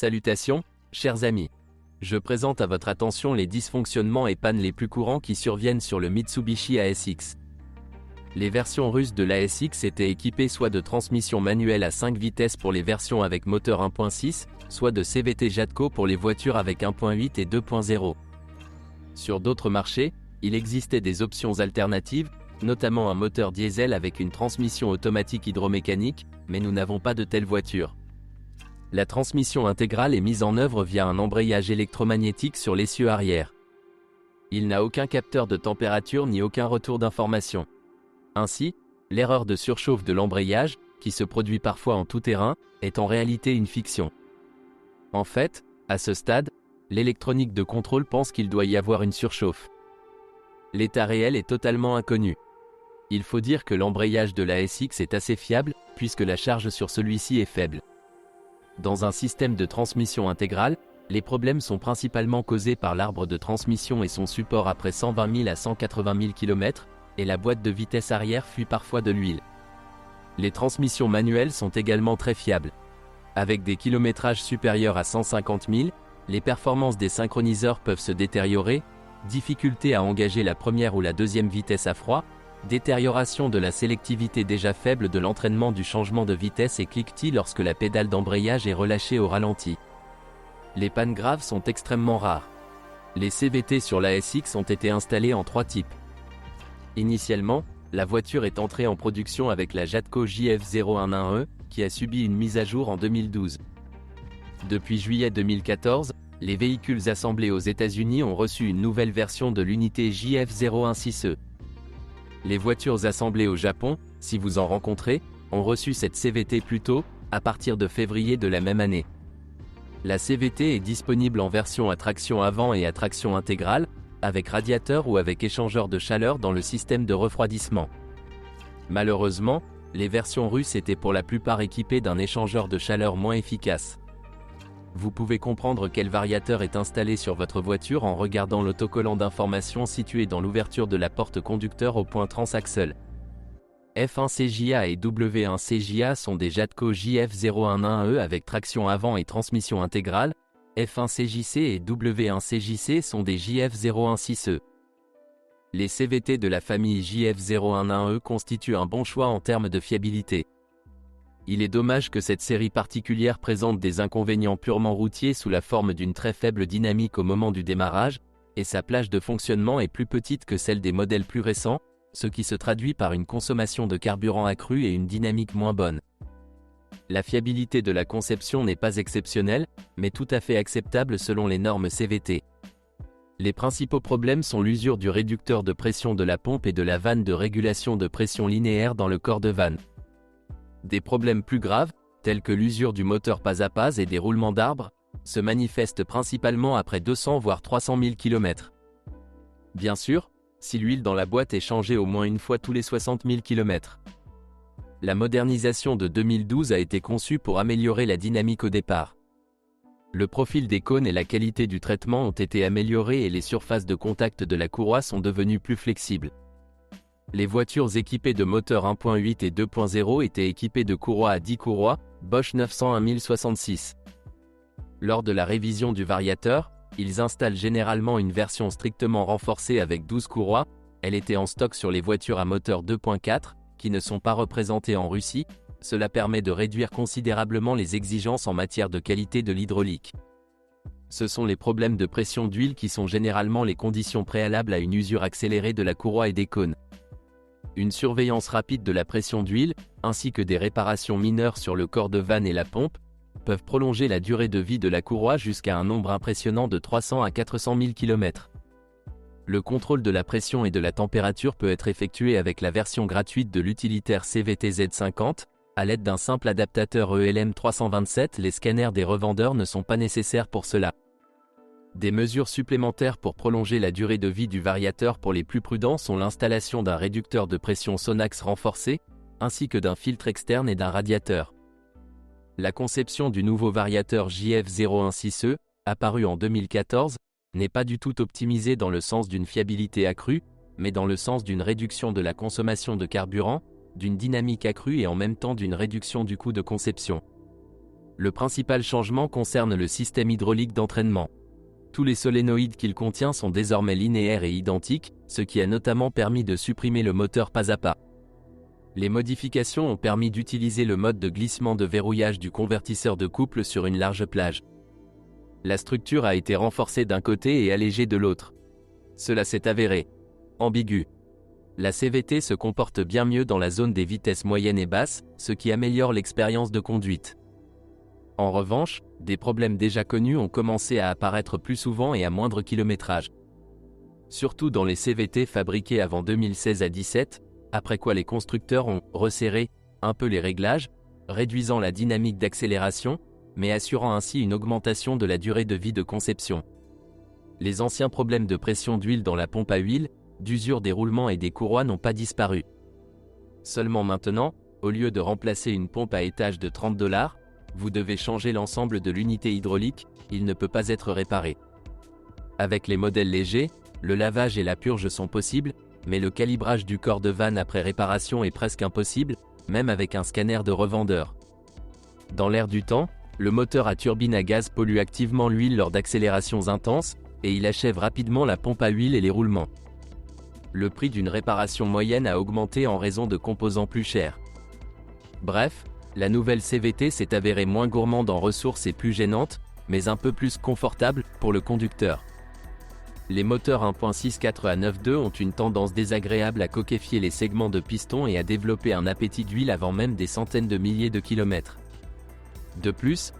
Salutations, chers amis. Je présente à votre attention les dysfonctionnements et pannes les plus courants qui surviennent sur le Mitsubishi ASX. Les versions russes de l'ASX étaient équipées soit de transmission manuelle à 5 vitesses pour les versions avec moteur 1.6, soit de CVT Jatco pour les voitures avec 1.8 et 2.0. Sur d'autres marchés, il existait des options alternatives, notamment un moteur diesel avec une transmission automatique hydromécanique, mais nous n'avons pas de telle voiture. La transmission intégrale est mise en œuvre via un embrayage électromagnétique sur l'essieu arrière. Il n'a aucun capteur de température ni aucun retour d'information. Ainsi, l'erreur de surchauffe de l'embrayage, qui se produit parfois en tout terrain, est en réalité une fiction. En fait, à ce stade, l'électronique de contrôle pense qu'il doit y avoir une surchauffe. L'état réel est totalement inconnu. Il faut dire que l'embrayage de l'ASX est assez fiable, puisque la charge sur celui-ci est faible. Dans un système de transmission intégrale, les problèmes sont principalement causés par l'arbre de transmission et son support après 120 000 à 180 000 km, et la boîte de vitesse arrière fuit parfois de l'huile. Les transmissions manuelles sont également très fiables. Avec des kilométrages supérieurs à 150 000, les performances des synchroniseurs peuvent se détériorer, difficulté à engager la première ou la deuxième vitesse à froid, détérioration de la sélectivité déjà faible de l'entraînement du changement de vitesse et cliquetis lorsque la pédale d'embrayage est relâchée au ralenti. Les pannes graves sont extrêmement rares. Les CVT sur l'ASX ont été installés en 3 types. Initialement, la voiture est entrée en production avec la Jatco JF011E, qui a subi une mise à jour en 2012. Depuis juillet 2014, les véhicules assemblés aux États-Unis ont reçu une nouvelle version de l'unité JF016E. Les voitures assemblées au Japon, si vous en rencontrez, ont reçu cette CVT plus tôt, à partir de février de la même année. La CVT est disponible en version à traction avant et à traction intégrale, avec radiateur ou avec échangeur de chaleur dans le système de refroidissement. Malheureusement, les versions russes étaient pour la plupart équipées d'un échangeur de chaleur moins efficace. Vous pouvez comprendre quel variateur est installé sur votre voiture en regardant l'autocollant d'information situé dans l'ouverture de la porte conducteur au point transaxle. F1CJA et W1CJA sont des Jatco JF011E avec traction avant et transmission intégrale, F1CJC et W1CJC sont des JF016E. Les CVT de la famille JF011E constituent un bon choix en termes de fiabilité. Il est dommage que cette série particulière présente des inconvénients purement routiers sous la forme d'une très faible dynamique au moment du démarrage, et sa plage de fonctionnement est plus petite que celle des modèles plus récents, ce qui se traduit par une consommation de carburant accrue et une dynamique moins bonne. La fiabilité de la conception n'est pas exceptionnelle, mais tout à fait acceptable selon les normes CVT. Les principaux problèmes sont l'usure du réducteur de pression de la pompe et de la vanne de régulation de pression linéaire dans le corps de vanne. Des problèmes plus graves, tels que l'usure du moteur pas à pas et des roulements d'arbres, se manifestent principalement après 200 voire 300 000 km. Bien sûr, si l'huile dans la boîte est changée au moins une fois tous les 60 000 km. La modernisation de 2012 a été conçue pour améliorer la dynamique au départ. Le profil des cônes et la qualité du traitement ont été améliorés et les surfaces de contact de la courroie sont devenues plus flexibles. Les voitures équipées de moteurs 1.8 et 2.0 étaient équipées de courroies à 10 courroies, Bosch 901 1066. Lors de la révision du variateur, ils installent généralement une version strictement renforcée avec 12 courroies, elle était en stock sur les voitures à moteur 2.4, qui ne sont pas représentées en Russie, cela permet de réduire considérablement les exigences en matière de qualité de l'hydraulique. Ce sont les problèmes de pression d'huile qui sont généralement les conditions préalables à une usure accélérée de la courroie et des cônes. Une surveillance rapide de la pression d'huile, ainsi que des réparations mineures sur le corps de vanne et la pompe, peuvent prolonger la durée de vie de la courroie jusqu'à un nombre impressionnant de 300 à 400 000 km. Le contrôle de la pression et de la température peut être effectué avec la version gratuite de l'utilitaire CVT Z50, à l'aide d'un simple adaptateur ELM 327. Les scanners des revendeurs ne sont pas nécessaires pour cela. Des mesures supplémentaires pour prolonger la durée de vie du variateur pour les plus prudents sont l'installation d'un réducteur de pression Sonax renforcé, ainsi que d'un filtre externe et d'un radiateur. La conception du nouveau variateur JF016E, apparu en 2014, n'est pas du tout optimisée dans le sens d'une fiabilité accrue, mais dans le sens d'une réduction de la consommation de carburant, d'une dynamique accrue et en même temps d'une réduction du coût de conception. Le principal changement concerne le système hydraulique d'entraînement. Tous les solénoïdes qu'il contient sont désormais linéaires et identiques, ce qui a notamment permis de supprimer le moteur pas à pas. Les modifications ont permis d'utiliser le mode de glissement de verrouillage du convertisseur de couple sur une large plage. La structure a été renforcée d'un côté et allégée de l'autre. Cela s'est avéré ambigu. La CVT se comporte bien mieux dans la zone des vitesses moyennes et basses, ce qui améliore l'expérience de conduite. En revanche, des problèmes déjà connus ont commencé à apparaître plus souvent et à moindre kilométrage. Surtout dans les CVT fabriqués avant 2016 à 17, après quoi les constructeurs ont resserré un peu les réglages, réduisant la dynamique d'accélération, mais assurant ainsi une augmentation de la durée de vie de conception. Les anciens problèmes de pression d'huile dans la pompe à huile, d'usure des roulements et des courroies n'ont pas disparu. Seulement maintenant, au lieu de remplacer une pompe à étage de $30, vous devez changer l'ensemble de l'unité hydraulique, il ne peut pas être réparé. Avec les modèles légers, le lavage et la purge sont possibles, mais le calibrage du corps de vanne après réparation est presque impossible, même avec un scanner de revendeur. Dans l'air du temps, le moteur à turbine à gaz pollue activement l'huile lors d'accélérations intenses, et il achève rapidement la pompe à huile et les roulements. Le prix d'une réparation moyenne a augmenté en raison de composants plus chers. Bref, la nouvelle CVT s'est avérée moins gourmande en ressources et plus gênante, mais un peu plus confortable pour le conducteur. Les moteurs 1.6 à 9.2 ont une tendance désagréable à coquéfier les segments de piston et à développer un appétit d'huile avant même des centaines de milliers de kilomètres. De plus,